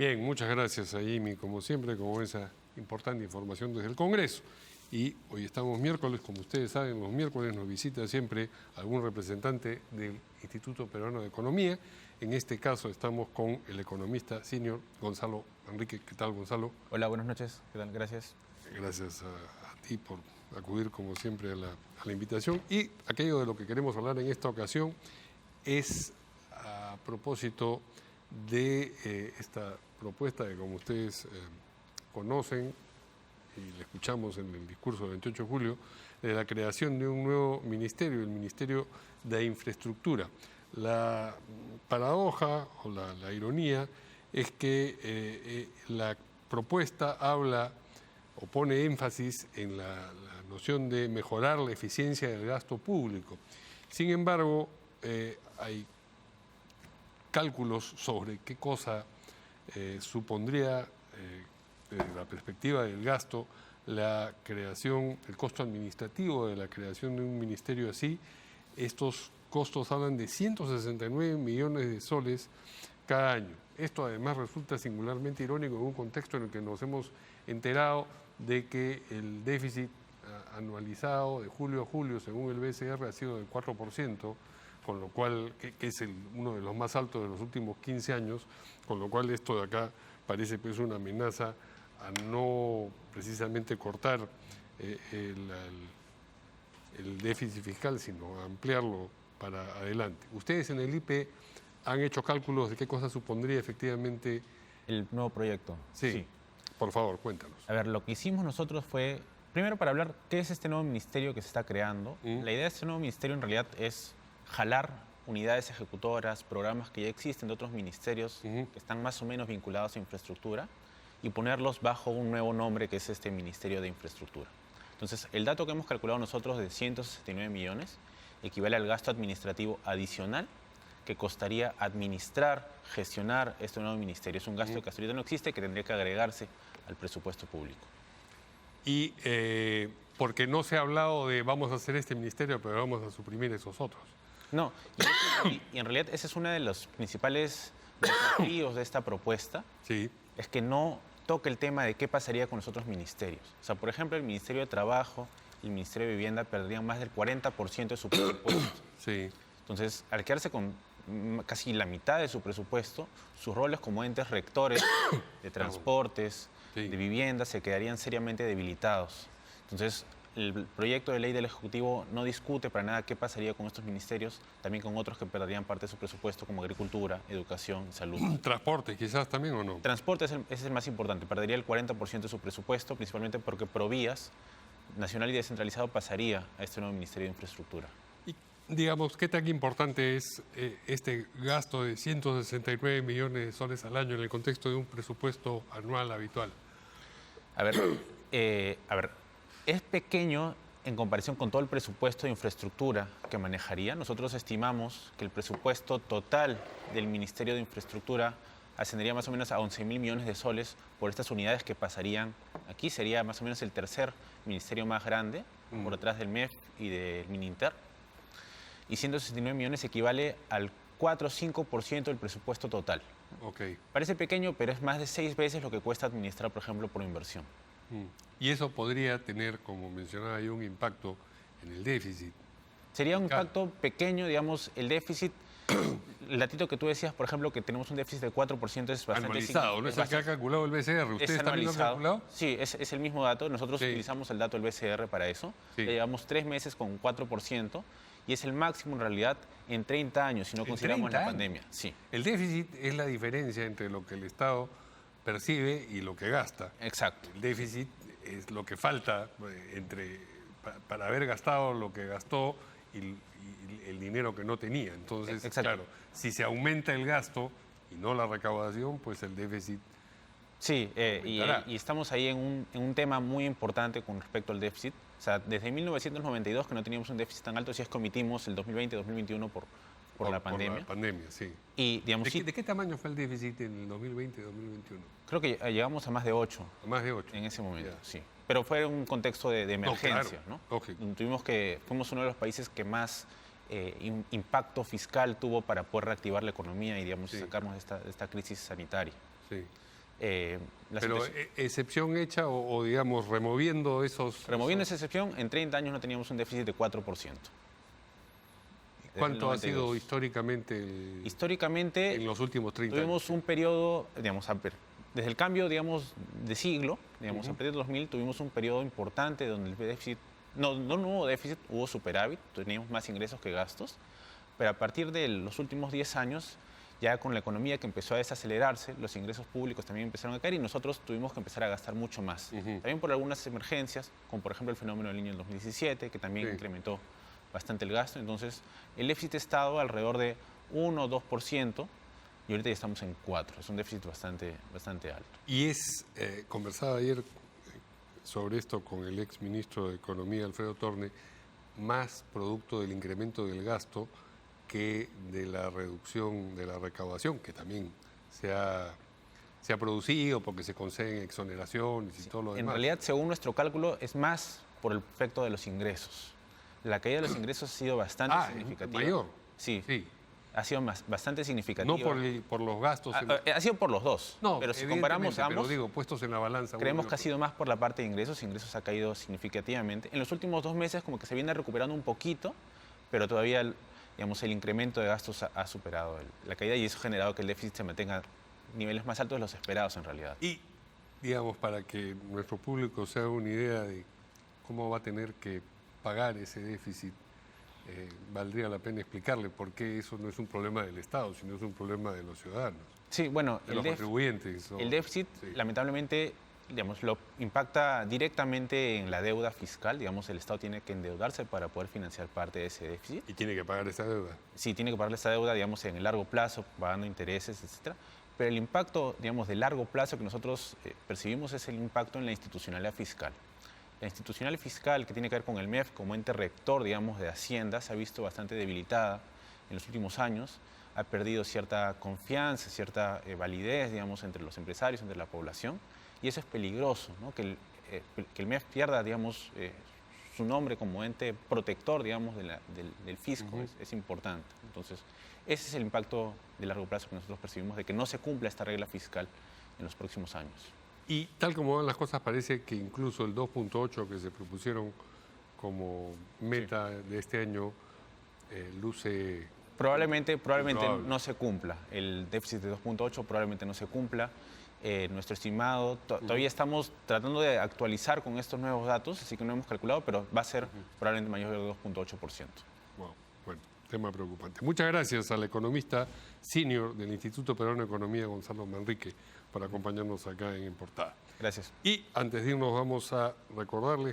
Bien, muchas gracias a Jimmy, como siempre, con esa importante información desde el Congreso. Y hoy estamos miércoles, como ustedes saben, los miércoles nos visita siempre algún representante del Instituto Peruano de Economía. En este caso estamos con el economista senior Gonzalo Manrique. ¿Qué tal, Gonzalo? Hola, buenas noches. ¿Qué tal? Gracias. Gracias a ti por acudir, como siempre, a la invitación. Y aquello de lo que queremos hablar en esta ocasión es a propósito de esta propuesta que, como ustedes conocen y le escuchamos en el discurso del 28 de julio, de la creación de un nuevo ministerio, el Ministerio de Infraestructura. La paradoja o la ironía es que la propuesta habla o pone énfasis en la noción de mejorar la eficiencia del gasto público. Sin embargo, hay cálculos sobre qué cosa supondría, desde la perspectiva del gasto, la creación, el costo administrativo de la creación de un ministerio así. Estos costos hablan de 169 millones de soles cada año. Esto además resulta singularmente irónico en un contexto en el que nos hemos enterado de que el déficit anualizado de julio a julio, según el BCR, ha sido del 4%, con lo cual, que es uno de los más altos de los últimos 15 años, con lo cual esto de acá parece que es una amenaza a no precisamente cortar el déficit fiscal, sino a ampliarlo para adelante. Ustedes en el IPE han hecho cálculos de qué cosa supondría efectivamente el nuevo proyecto. Sí. Por favor, cuéntanos. A ver, lo que hicimos nosotros fue, primero para hablar qué es este nuevo ministerio que se está creando. La idea de este nuevo ministerio en realidad es jalar unidades ejecutoras, programas que ya existen de otros ministerios que están más o menos vinculados a infraestructura y ponerlos bajo un nuevo nombre que es este Ministerio de Infraestructura. Entonces, el dato que hemos calculado nosotros de 169 millones equivale al gasto administrativo adicional que costaría administrar, gestionar este nuevo ministerio. Es un gasto que hasta ahorita no existe, que tendría que agregarse al presupuesto público. Y porque no se ha hablado de vamos a hacer este ministerio, pero vamos a suprimir esos otros. No, y en realidad ese es uno de los principales desafíos de esta propuesta, sí. Es que no toca el tema de qué pasaría con los otros ministerios. O sea, por ejemplo, el Ministerio de Trabajo y el Ministerio de Vivienda perderían más del 40% de su presupuesto. Sí. Entonces, al quedarse con casi la mitad de su presupuesto, sus roles como entes rectores de transportes, de vivienda, se quedarían seriamente debilitados. Entonces, el proyecto de ley del Ejecutivo no discute para nada qué pasaría con estos ministerios, también con otros que perderían parte de su presupuesto, como agricultura, educación, salud. ¿Transporte quizás también o no? Transporte es el más importante, perdería el 40% de su presupuesto, principalmente porque Provías, nacional y descentralizado, pasaría a este nuevo Ministerio de Infraestructura. Y digamos, ¿qué tan importante es este gasto de 169 millones de soles al año en el contexto de un presupuesto anual habitual? A ver, es pequeño en comparación con todo el presupuesto de infraestructura que manejaría. Nosotros estimamos que el presupuesto total del Ministerio de Infraestructura ascendería más o menos a 11.000 millones de soles por estas unidades que pasarían aquí. Sería más o menos el tercer ministerio más grande, por detrás del MEF y del Mininter. Y 169 millones equivale al 4 o 5% del presupuesto total. Okay. Parece pequeño, pero es más de 6 veces lo que cuesta administrar, por ejemplo, por inversión. Y eso podría tener, como mencionaba yo, un impacto en el déficit. Sería un impacto pequeño, digamos, el déficit. El datito que tú decías, por ejemplo, que tenemos un déficit del 4% es bastante... Anualizado, ¿no es el que ha calculado el BCR? ¿Ustedes también lo han calculado? Sí, es el mismo dato. Nosotros utilizamos el dato del BCR para eso. Llevamos 3 meses con 4% y es el máximo en realidad en 30 años, si no consideramos la pandemia. Sí. El déficit es la diferencia entre lo que el Estado percibe y lo que gasta. Exacto. El déficit es lo que falta para haber gastado lo que gastó y el dinero que no tenía. Entonces, claro, si se aumenta el gasto y no la recaudación, pues el déficit... Sí, y estamos ahí en un tema muy importante con respecto al déficit. O sea, desde 1992 que no teníamos un déficit tan alto, si es que omitimos el 2020 y 2021 por la pandemia. Por la pandemia, sí. Y, digamos, ¿De qué tamaño fue el déficit en el 2020 y 2021? Creo que llegamos a más de 8. A más de 8. En ese momento, sí. Pero fue un contexto de emergencia, ¿no? Okay. Fuimos uno de los países que más impacto fiscal tuvo para poder reactivar la economía y, digamos, sacarnos de esta crisis sanitaria. Sí. Pero excepción hecha o, digamos, removiendo esos... Removiendo esa excepción, en 30 años no teníamos un déficit de 4%. ¿Cuánto ha sido históricamente Históricamente, en los últimos 30 años? Tuvimos un periodo, digamos, desde el cambio, digamos, de siglo, digamos, a partir del 2000, tuvimos un periodo importante donde el déficit, no hubo déficit, hubo superávit, teníamos más ingresos que gastos, pero a partir de los últimos 10 años, ya con la economía que empezó a desacelerarse, los ingresos públicos también empezaron a caer y nosotros tuvimos que empezar a gastar mucho más. También por algunas emergencias, como por ejemplo el fenómeno del Niño del 2017, que también incrementó bastante el gasto. Entonces, el déficit ha estado alrededor de 1 o 2%, y ahorita ya estamos en 4%. Es un déficit bastante alto. Y conversaba ayer sobre esto con el ex ministro de Economía, Alfredo Torne, más producto del incremento del gasto que de la reducción de la recaudación, que también se ha producido porque se conceden exoneraciones y todo lo demás. En realidad, según nuestro cálculo, es más por el efecto de los ingresos. La caída de los ingresos ha sido bastante significativa. ¿Mayor? Sí. Ha sido bastante significativa. No por los gastos. Ha sido por los dos. No, pero si comparamos ambos, pero digo, puestos en la balanza. Creemos que ha sido más por la parte de ingresos. Ingresos ha caído significativamente. En los últimos 2 meses como que se viene recuperando un poquito, pero todavía, digamos, el incremento de gastos ha superado la caída y eso ha generado que el déficit se mantenga a niveles más altos de los esperados en realidad. Y, digamos, para que nuestro público se haga una idea de cómo va a tener que pagar ese déficit, valdría la pena explicarle por qué eso no es un problema del Estado, sino es un problema de los ciudadanos. Sí, bueno, de los contribuyentes. El déficit, lamentablemente, digamos, lo impacta directamente en la deuda fiscal. Digamos, el Estado tiene que endeudarse para poder financiar parte de ese déficit. ¿Y tiene que pagar esa deuda? Sí, tiene que pagar esa deuda, digamos, en el largo plazo, pagando intereses, etcétera. Pero el impacto, digamos, de largo plazo que nosotros percibimos es el impacto en la institucionalidad fiscal. La institucionalidad fiscal, que tiene que ver con el MEF como ente rector, digamos, de Hacienda, se ha visto bastante debilitada en los últimos años. Ha perdido cierta confianza, cierta validez, digamos, entre los empresarios, entre la población. Y eso es peligroso, ¿no? Que el MEF pierda, digamos, su nombre como ente protector, digamos, del fisco. Es importante. Entonces, ese es el impacto de largo plazo que nosotros percibimos de que no se cumpla esta regla fiscal en los próximos años. Y tal como van las cosas, parece que incluso el 2.8 que se propusieron como meta de este año luce... Probablemente no se cumpla. El déficit de 2.8 probablemente no se cumpla. Nuestro estimado, todavía estamos tratando de actualizar con estos nuevos datos, así que no hemos calculado, pero va a ser probablemente mayor del 2.8%. Wow. Bueno, tema preocupante. Muchas gracias al economista senior del Instituto Peruano de Economía, Gonzalo Manrique, por acompañarnos acá en Portada. Gracias. Y antes de irnos vamos a recordarles